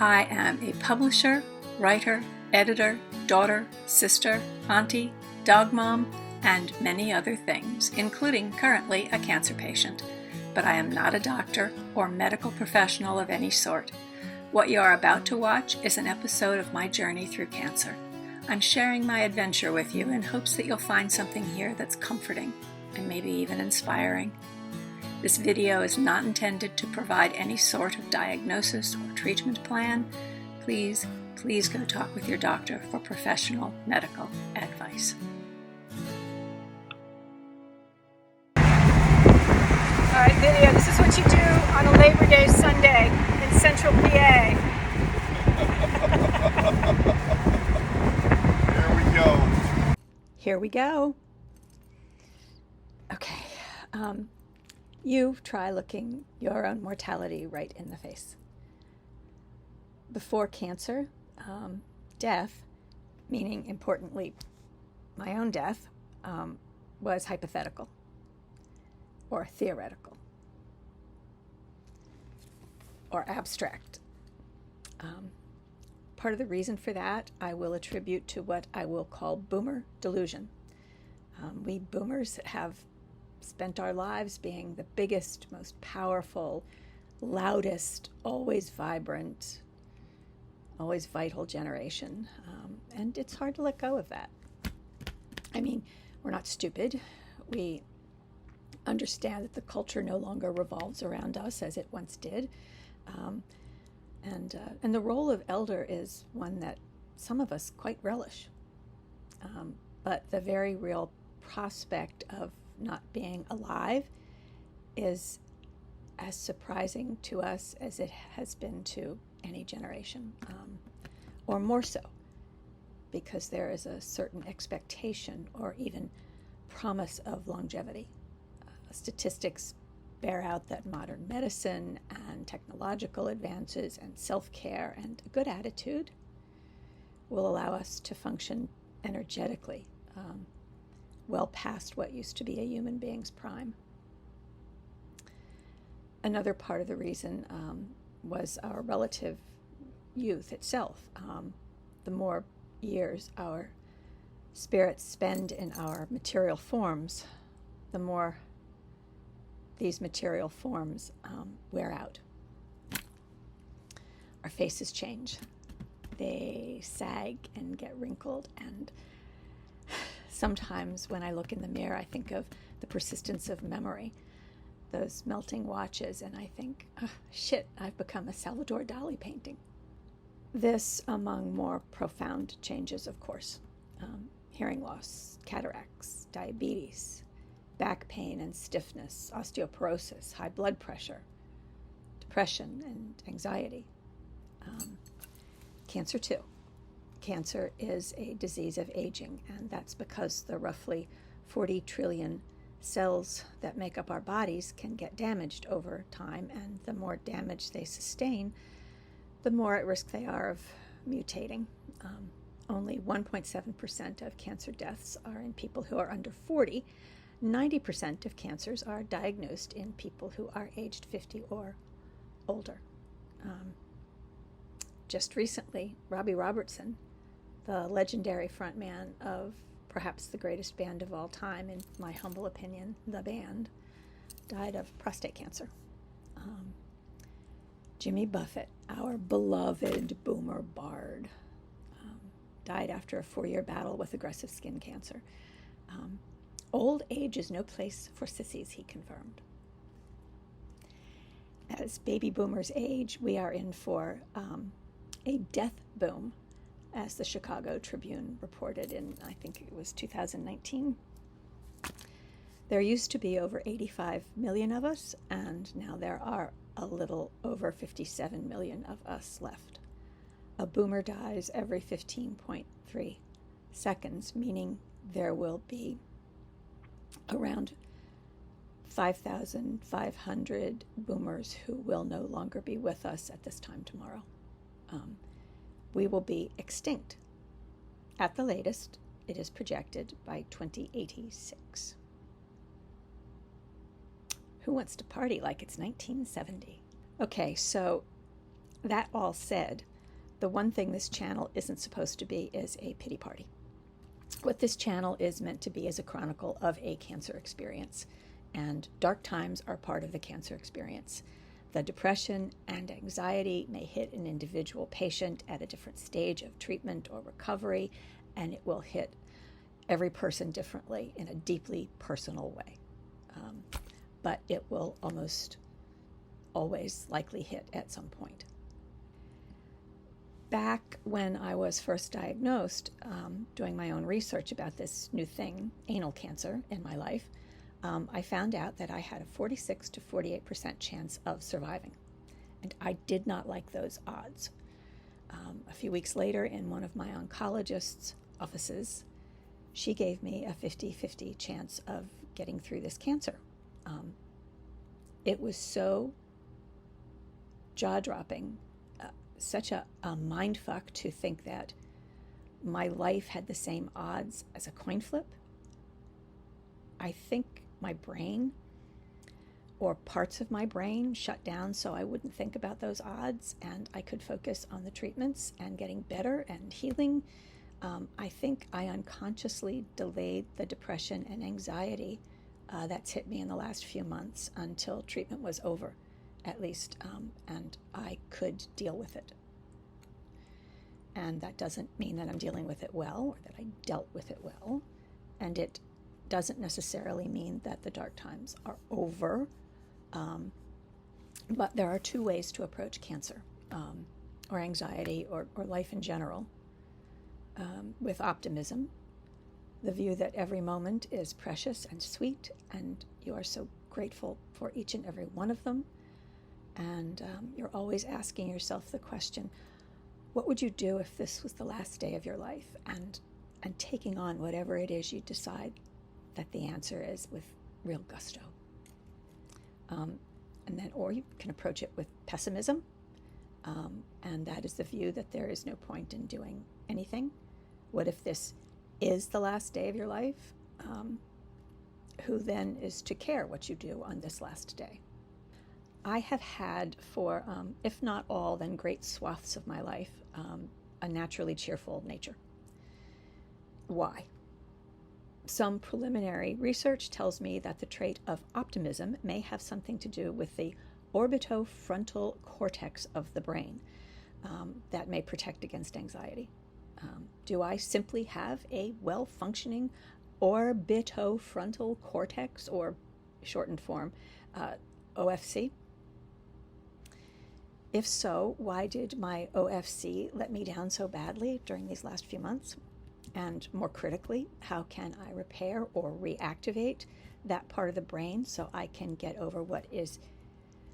I am a publisher, writer, editor, daughter, sister, auntie, dog mom, and many other things, including currently a cancer patient. But I am not a doctor or medical professional of any sort. What you are about to watch is an episode of my journey through cancer. I'm sharing my adventure with you in hopes that you'll find something here that's comforting and maybe even inspiring. This video is not intended to provide any sort of diagnosis or treatment plan. Please go talk with your doctor for professional medical advice. All right, video. This is what you do on a Labor Day Sunday in Central PA. Here we go. Okay. You try looking your own mortality right in the face. Before cancer, death, meaning importantly my own death, was hypothetical or theoretical or abstract. Part of the reason for that I will attribute to what I will call boomer delusion. We boomers have spent our lives being the biggest, most powerful, loudest, always vibrant, always vital generation. And it's hard to let go of that. I mean, we're not stupid. We understand that the culture no longer revolves around us as it once did. And the role of elder is one that some of us quite relish. But the very real prospect of not being alive is as surprising to us as it has been to any generation, or more so, because there is a certain expectation or even promise of longevity. Statistics bear out that modern medicine and technological advances and self-care and a good attitude will allow us to function energetically well past what used to be a human being's prime. Another part of the reason was our relative youth itself. The more years our spirits spend in our material forms, the more these material forms wear out. Our faces change. They sag and get wrinkled, and sometimes when I look in the mirror, I think of the persistence of memory, those melting watches, and I think, oh, shit, I've become a Salvador Dali painting. This among more profound changes, of course. Hearing loss, cataracts, diabetes, back pain and stiffness, osteoporosis, high blood pressure, depression and anxiety. Cancer too. Cancer is a disease of aging, and that's because the roughly 40 trillion cells that make up our bodies can get damaged over time, and the more damage they sustain, the more at risk they are of mutating. Only 1.7% of cancer deaths are in people who are under 40. 90% of cancers are diagnosed in people who are aged 50 or older. Just recently, Robbie Robertson, the legendary frontman of perhaps the greatest band of all time, in my humble opinion, The Band, died of prostate cancer. Jimmy Buffett, our beloved boomer bard, died after a 4-year battle with aggressive skin cancer. Old age is no place for sissies, he confirmed. As baby boomers age, we are in for a death boom, as the Chicago Tribune reported in, I think it was 2019. There used to be over 85 million of us, and now there are a little over 57 million of us left. A boomer dies every 15.3 seconds, meaning there will be around 5,500 boomers who will no longer be with us at this time tomorrow. We will be extinct. At the latest, it is projected by 2086. Who wants to party like it's 1970? Okay, so that all said, the one thing this channel isn't supposed to be is a pity party. What this channel is meant to be is a chronicle of a cancer experience, and dark times are part of the cancer experience. The depression and anxiety may hit an individual patient at a different stage of treatment or recovery, and it will hit every person differently in a deeply personal way. But it will almost always likely hit at some point. Back when I was first diagnosed, doing my own research about this new thing, anal cancer, in my life, I found out that I had a 46 to 48% chance of surviving. And I did not like those odds. A few weeks later, in one of my oncologist's offices, she gave me a 50-50 chance of getting through this cancer. It was so jaw-dropping, such a mind fuck to think that my life had the same odds as a coin flip. I think my brain, or parts of my brain, shut down so I wouldn't think about those odds and I could focus on the treatments and getting better and healing. I think I unconsciously delayed the depression and anxiety that's hit me in the last few months until treatment was over, at least, and I could deal with it. And that doesn't mean that I'm dealing with it well or that I dealt with it well. And it doesn't necessarily mean that the dark times are over. But there are two ways to approach cancer, or anxiety, or life in general. With optimism, the view that every moment is precious and sweet, and you are so grateful for each and every one of them. And you're always asking yourself the question, what would you do if this was the last day of your life? And taking on whatever it is you decide that the answer is with real gusto. And then, or you can approach it with pessimism. And that is the view that there is no point in doing anything. What if this is the last day of your life? Who then is to care what you do on this last day? I have had for, if not all, then great swaths of my life, a naturally cheerful nature. Why? Some preliminary research tells me that the trait of optimism may have something to do with the orbitofrontal cortex of the brain that may protect against anxiety. Do I simply have a well-functioning orbitofrontal cortex, or shortened form, OFC? If so, why did my OFC let me down so badly during these last few months? And more critically, how can I repair or reactivate that part of the brain so I can get over what is,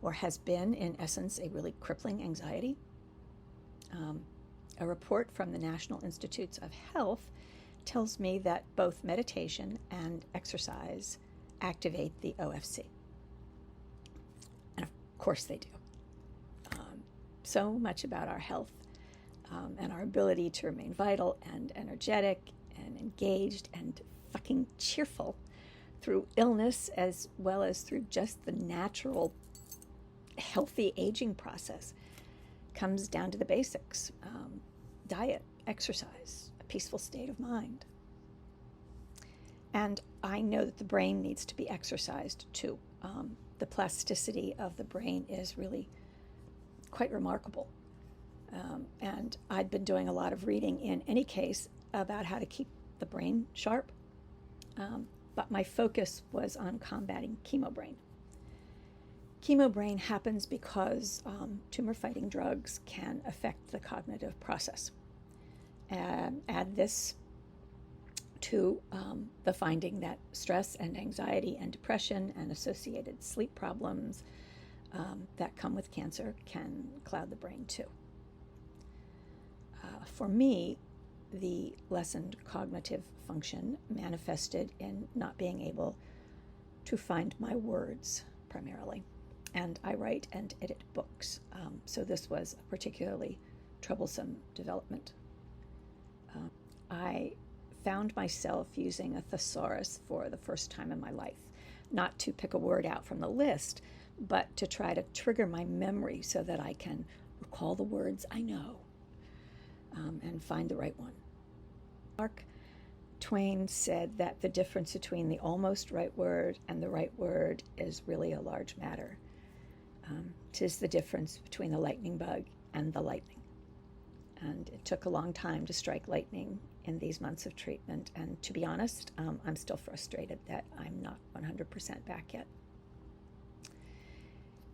or has been, in essence, a really crippling anxiety? A report from the National Institutes of Health tells me that both meditation and exercise activate the OFC. And of course they do. So much about our health and our ability to remain vital and energetic and engaged and fucking cheerful through illness, as well as through just the natural healthy aging process, comes down to the basics: diet, exercise, a peaceful state of mind. And I know that the brain needs to be exercised too. The plasticity of the brain is really quite remarkable. And I'd been doing a lot of reading in any case about how to keep the brain sharp, but my focus was on combating chemobrain. Chemobrain happens because tumor-fighting drugs can affect the cognitive process. Add this to the finding that stress and anxiety and depression and associated sleep problems that come with cancer can cloud the brain too. For me, the lessened cognitive function manifested in not being able to find my words primarily. And I write and edit books, so this was a particularly troublesome development. I found myself using a thesaurus for the first time in my life, not to pick a word out from the list, but to try to trigger my memory so that I can recall the words I know. and find the right one. Mark Twain said that the difference between the almost right word and the right word is really a large matter. 'Tis the difference between the lightning bug and the lightning. And it took a long time to strike lightning in these months of treatment. And to be honest, I'm still frustrated that I'm not 100% back yet.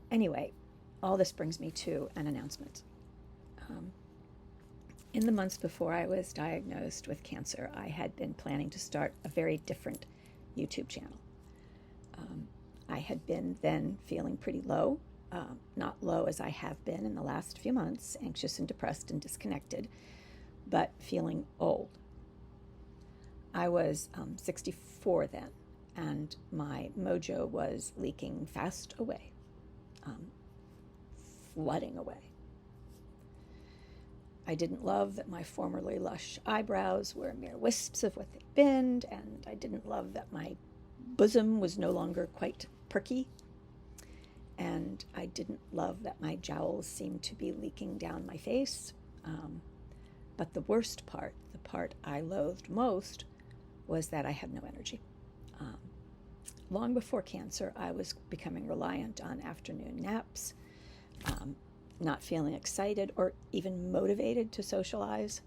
Anyway, all this brings me to an announcement. In the months before I was diagnosed with cancer, I had been planning to start a very different YouTube channel. I had been then feeling pretty low, not low as I have been in the last few months, anxious and depressed and disconnected, but feeling old. I was 64 then, and my mojo was leaking fast away, flooding away. I didn't love that my formerly lush eyebrows were mere wisps of what they'd been, and I didn't love that my bosom was no longer quite perky, and I didn't love that my jowls seemed to be leaking down my face. But the worst part, the part I loathed most, was that I had no energy. Long before cancer, I was becoming reliant on afternoon naps, not feeling excited or even motivated to socialize,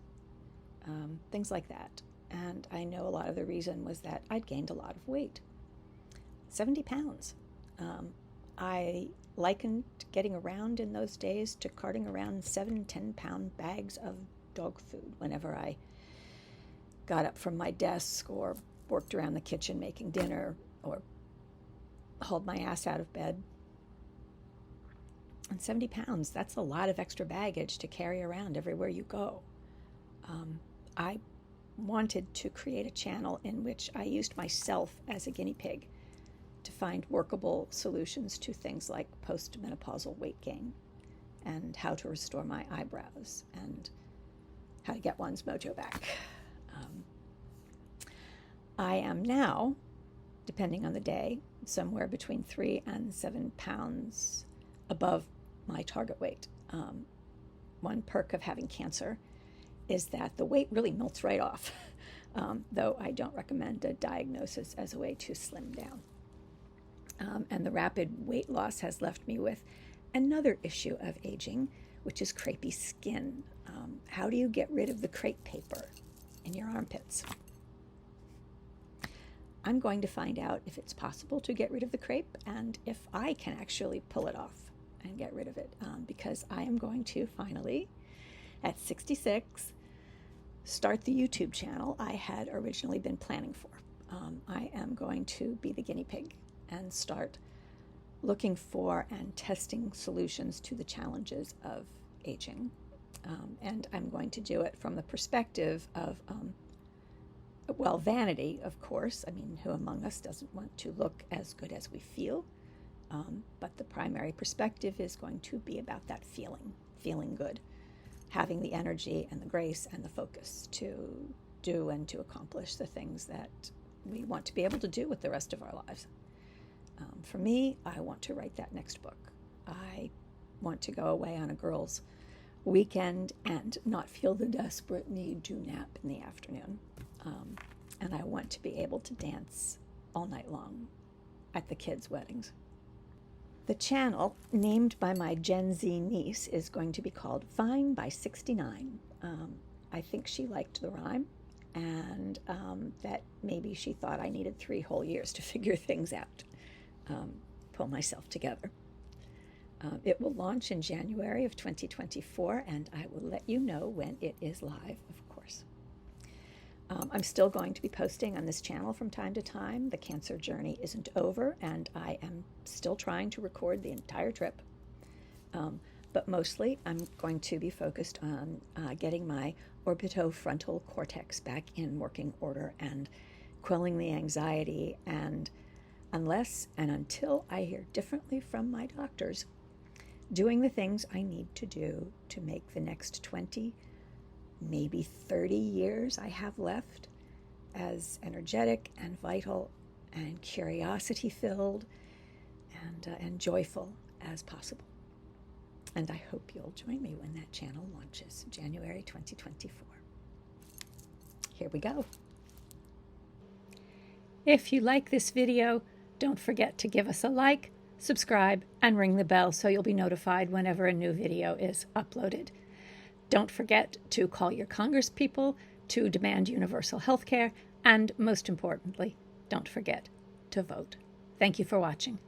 things like that. And I know a lot of the reason was that I'd gained a lot of weight, 70 pounds. I likened getting around in those days to carting around 7-10-pound bags of dog food whenever I got up from my desk or worked around the kitchen making dinner or hauled my ass out of bed. And 70 pounds, that's a lot of extra baggage to carry around everywhere you go. I wanted to create a channel in which I used myself as a guinea pig to find workable solutions to things like postmenopausal weight gain and how to restore my eyebrows and how to get one's mojo back. I am now, depending on the day, somewhere between 3 and 7 pounds above my target weight. One perk of having cancer is that the weight really melts right off, though I don't recommend a diagnosis as a way to slim down. And the rapid weight loss has left me with another issue of aging, which is crepey skin. How do you get rid of the crepe paper in your armpits? I'm going to find out if it's possible to get rid of the crepe and if I can actually pull it off and get rid of it, because I am going to finally, at 66, start the YouTube channel I had originally been planning for. I am going to be the guinea pig and start looking for and testing solutions to the challenges of aging. And I'm going to do it from the perspective of, vanity, of course. I mean, who among us doesn't want to look as good as we feel? But the primary perspective is going to be about that feeling good, having the energy and the grace and the focus to do and to accomplish the things that we want to be able to do with the rest of our lives. For me, I want to write that next book. I want to go away on a girls' weekend and not feel the desperate need to nap in the afternoon. And I want to be able to dance all night long at the kids' weddings. The channel, named by my Gen Z niece, is going to be called Fine by 69. I think she liked the rhyme, and that maybe she thought I needed 3 whole years to figure things out, pull myself together. It will launch in January of 2024, and I will let you know when it is live, of course. I'm still going to be posting on this channel from time to time. The cancer journey isn't over, and I am still trying to record the entire trip. But mostly, I'm going to be focused on getting my orbitofrontal cortex back in working order and quelling the anxiety, and unless and until I hear differently from my doctors, doing the things I need to do to make the next 20, maybe 30 years I have left as energetic and vital and curiosity-filled and joyful as possible. And I hope you'll join me when that channel launches, January 2024. Here we go. If you like this video, don't forget to give us a like, subscribe, and ring the bell so you'll be notified whenever a new video is uploaded. Don't forget to call your congresspeople to demand universal health care, and most importantly, don't forget to vote. Thank you for watching.